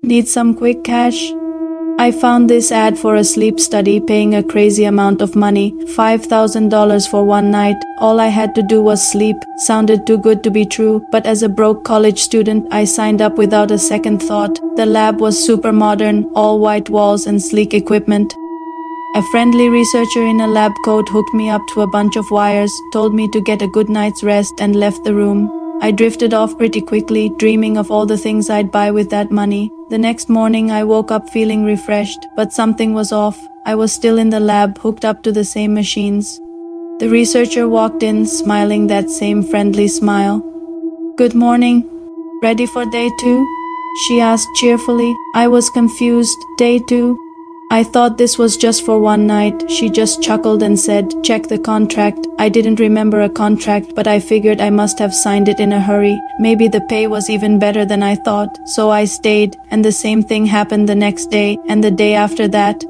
Need some quick cash? I found this ad for a sleep study paying a crazy amount of money, $5,000 for one night. All I had to do was sleep. Sounded too good to be true, but as a broke college student, I signed up without a second thought. The lab was super modern, all white walls and sleek equipment. A friendly researcher in a lab coat hooked me up to a bunch of wires, told me to get a good night's rest, and left the room. I drifted off pretty quickly, dreaming of all the things I'd buy with that money. The next morning I woke up feeling refreshed, but something was off. I was still in the lab, hooked up to the same machines. The researcher walked in, smiling that same friendly smile. "Good morning. Ready for day 2? She asked cheerfully. I was confused. Day 2? I thought this was just for one night. She just chuckled and said, "Check the contract." I didn't remember a contract, but I figured I must have signed it in a hurry. Maybe the pay was even better than I thought, so I stayed, and the same thing happened the next day, and the day after that.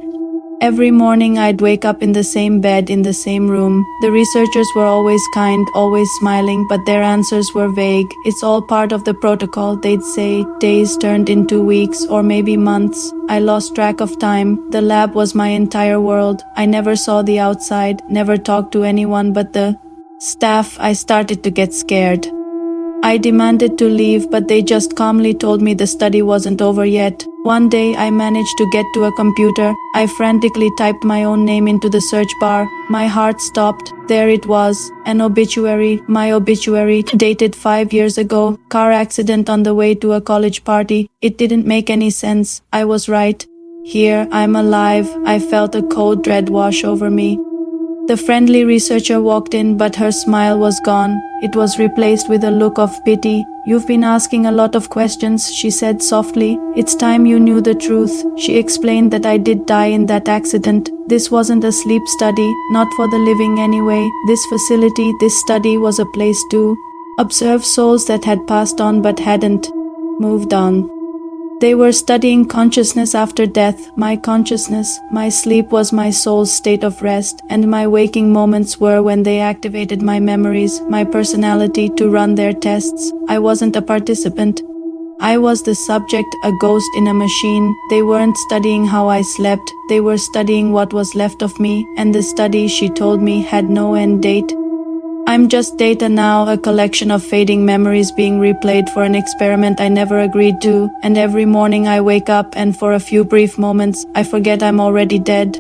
Every morning I'd wake up in the same bed, in the same room. The researchers were always kind, always smiling, but their answers were vague. It's all part of the protocol, they'd say. Days turned into weeks, or maybe months. I lost track of time. The lab was my entire world. I never saw the outside, never talked to anyone but the staff. I started to get scared. I demanded to leave, but they just calmly told me the study wasn't over yet. One day I managed to get to a computer. I frantically typed my own name into the search bar. My heart stopped. There it was, an obituary, my obituary, dated 5 years ago. Car accident on the way to a college party. It didn't make any sense. I was right. Here, I'm alive. I felt a cold dread wash over me. The friendly researcher walked in, but her smile was gone. It was replaced with a look of pity. "You've been asking a lot of questions," she said softly. "It's time you knew the truth." She explained that I did die in that accident. This wasn't a sleep study, not for the living anyway. This facility, this study was a place to observe souls that had passed on but hadn't moved on. They were studying consciousness after death, my consciousness. My sleep was my soul's state of rest, and my waking moments were when they activated my memories, my personality to run their tests. I wasn't a participant. I was the subject, a ghost in a machine. They weren't studying how I slept, they were studying what was left of me, and the study, she told me, had no end date. I'm just data now, a collection of fading memories being replayed for an experiment I never agreed to, and every morning I wake up and for a few brief moments I forget I'm already dead.